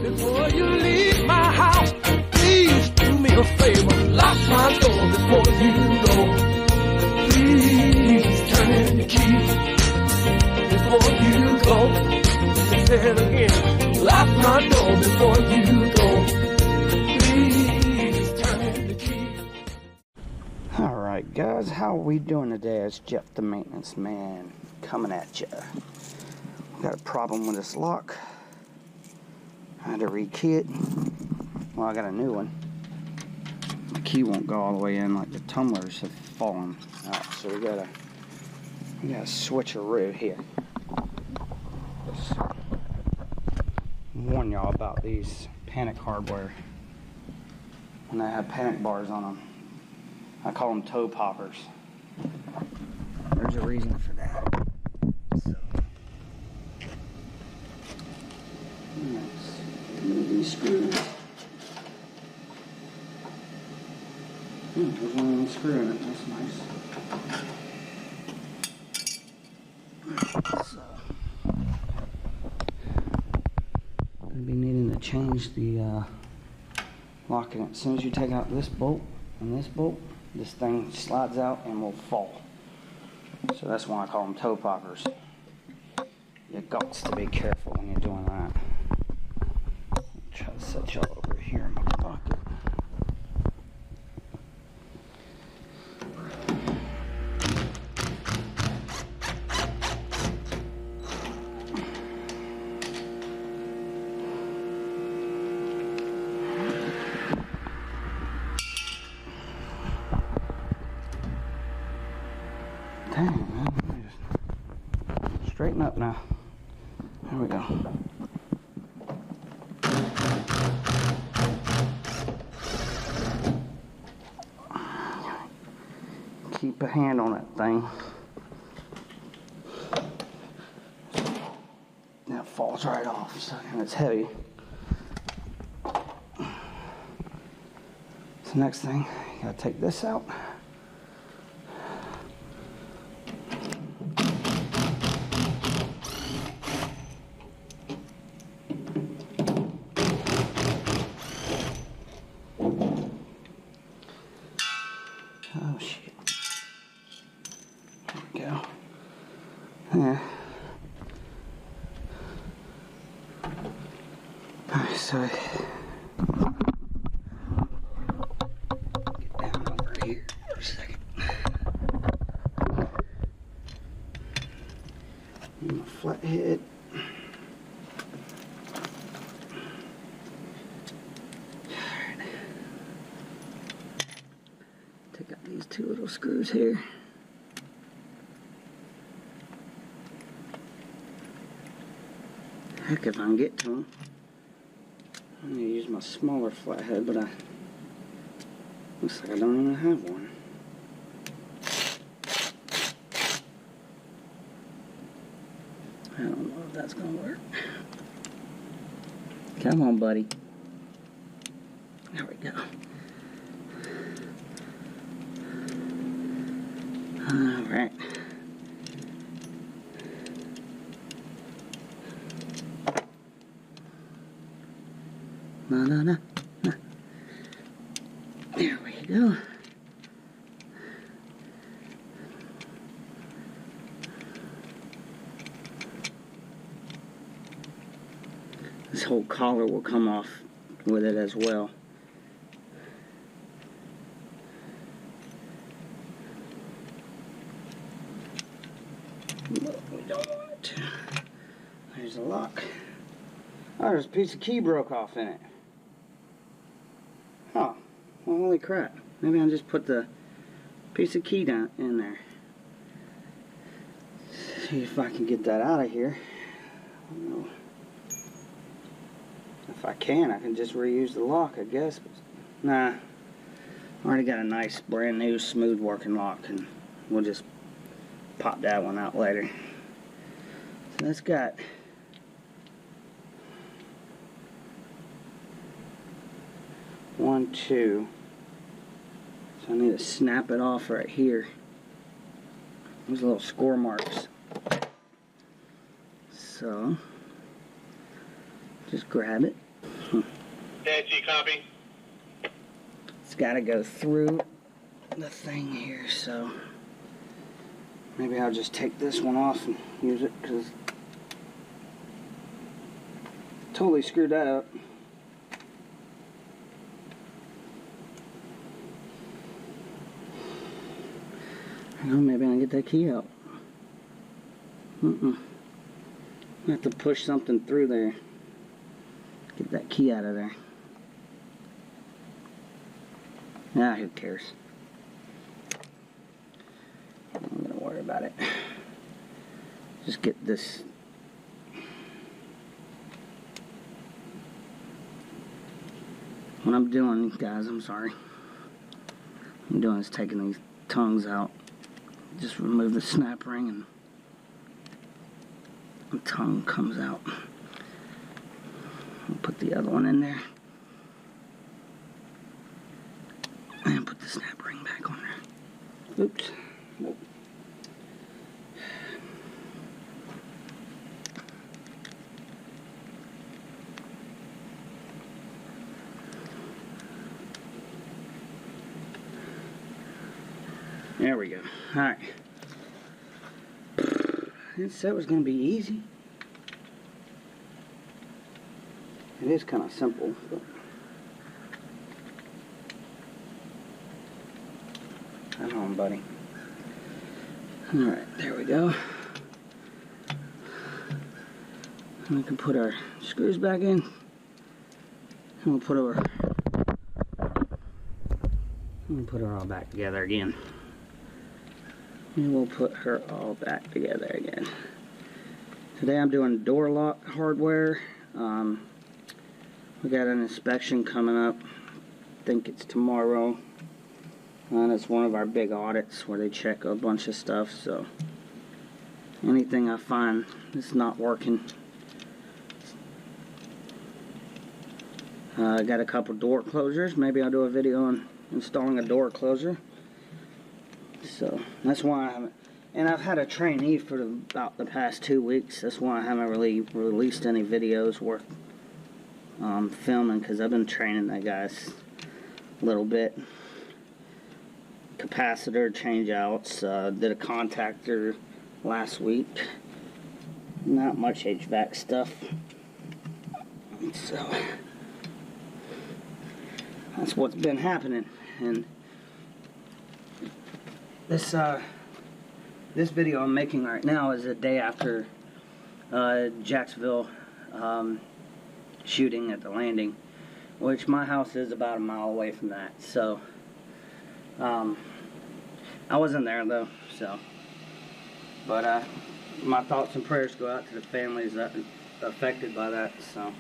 Before you leave my house, please do me a favor. Lock my door before you go. Please turn in the key before you go. Let me say it again. Lock my door before you go. Please turn in the key. Alright guys, how are we doing today? It's Jeff the Maintenance Man coming at you. Got a problem with this lock. I had to rekey it. Well, I got a new one. The key won't go all the way in, like the tumblers have fallen out. So we gotta switcheroo here. Just warn y'all about these panic hardware. When they have panic bars on them, I call them toe poppers. There's a reason for that. So, let's move these screws. There's one screw in it. That's nice. So, gonna be needing to change the lock in it. As soon as you take out this bolt and this bolt, this thing slides out and will fall. So that's why I call them toe poppers. You got to be careful when you're doing that. Try to set y'all over here in my pocket. Dang, man, just straighten up now. There we go. Keep a hand on that thing. Now it falls right off, so, and it's heavy. So next thing, you gotta take this out. Oh shit. There we go. Yeah. Alright, so get down over here for a second. Need my flathead. Take out these two little screws here. Heck, if I can get to them. I'm going to use my smaller flathead, but looks like I don't even have one. I don't know if that's going to work. Come on, buddy. There we go. Alright. No. There we go. This whole collar will come off with it as well. But we don't want it to. There's a lock. Oh, there's a piece of key broke off in it. Oh, well, holy crap. Maybe I'll just put the piece of key down in there. See if I can get that out of here. I don't know. If I can just reuse the lock, I guess. But nah. I already got a nice, brand new, smooth working lock, and we'll just pop that one out later. So that's got one, two. So I need to snap it off right here. There's little score marks. So just grab it. Nancy, copy. It's got to go through the thing here, so maybe I'll just take this one off and use it, because totally screwed that up. I know, maybe I'll get that key out. I have to push something through there. Get that key out of there. Nah, who cares? I'm gonna worry about it. Just get this. What I'm doing, guys, I'm sorry. What I'm doing is taking these tongues out. Just remove the snap ring and the tongue comes out. I'll put the other one in there. And put the snap ring back on there. Oops. Nope. There we go. Alright. I didn't say it was going to be easy. It is kind of simple, but come on, buddy. Alright, there we go. And we can put our screws back in. And we'll put her all back together again. And we'll put her all back together again. Today I'm doing door lock hardware. We got an inspection coming up. I think it's tomorrow. And it's one of our big audits where they check a bunch of stuff. So anything I find that's not working. I got a couple door closures. Maybe I'll do a video on installing a door closer. So that's why I haven't, and I've had a trainee for about the past 2 weeks. That's why I haven't really released any videos worth filming, because I've been training that guys a little bit. Capacitor change outs, did a contactor last week. Not much HVAC stuff. So that's what's been happening. And this video I'm making right now is a day after Jacksonville shooting at the landing, which my house is about a mile away from that. So I wasn't there though. So, but my thoughts and prayers go out to the families that are affected by that. So,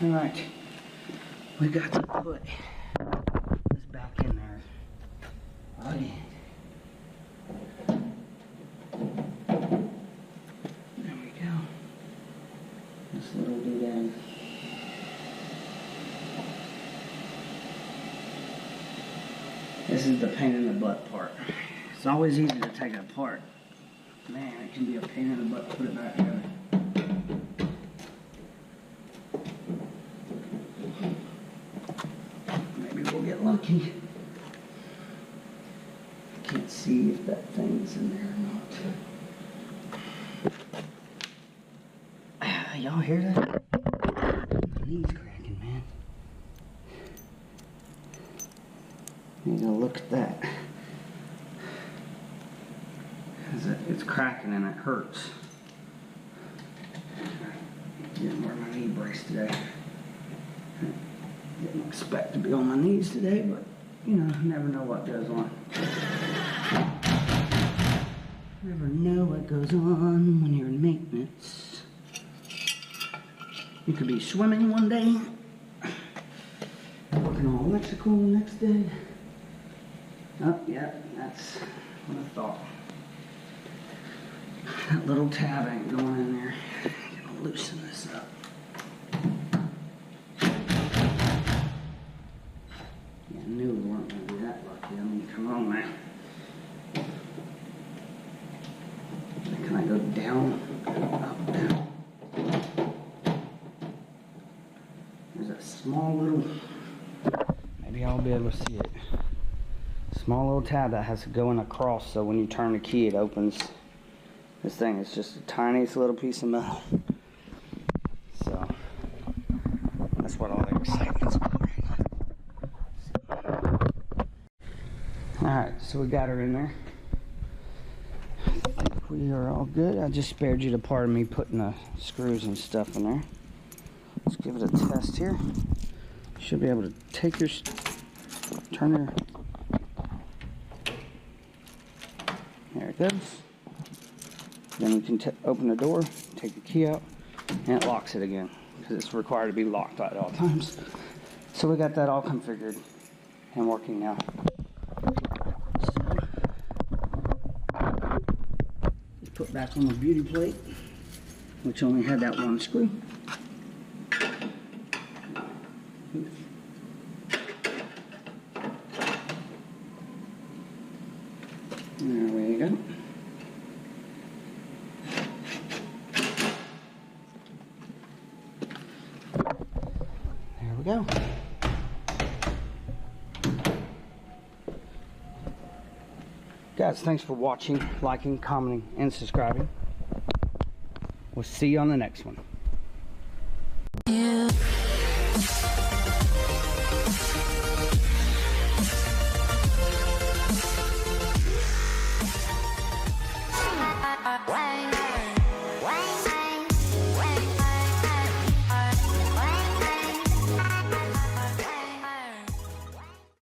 all right, we got to put this back in there. Again. There we go. This little doodad. This is the pain in the butt part. It's always easy to take it apart. Man, it can be a pain in the butt to put it back together. Maybe we'll get lucky. Can't see if that thing's in there or not. Y'all hear that? My knee's cracking, man. Need to look at that. It's cracking and it hurts. Didn't wear my knee brace today. Didn't expect to be on my knees today, but you know, never know what goes on. Never know what goes on when you're in maintenance. You could be swimming one day, working on electrical the next day. Oh, yeah, that's what I thought. That little tab ain't going in there. I'm gonna loosen this up. Yeah, I knew we weren't gonna be that lucky. I mean, come on, man. Can I go down? Up, down. small little, maybe I'll be able to see it. Small little tab that has to go in across, so when you turn the key, it opens. This thing is just the tiniest little piece of metal. So that's what all the excitement's about right now. Alright, so we got her in there. I think we are all good. I just spared you the part of me putting the screws and stuff in there. Let's give it a test here. You should be able to take your, turn your, there it goes. Then you can open the door, take the key out, and it locks it again, because it's required to be locked at all times. So we got that all configured and working now. Just put back on the beauty plate, which only had that one screw. There we go. There we go. Guys, thanks for watching, liking, commenting, and subscribing. We'll see you on the next one.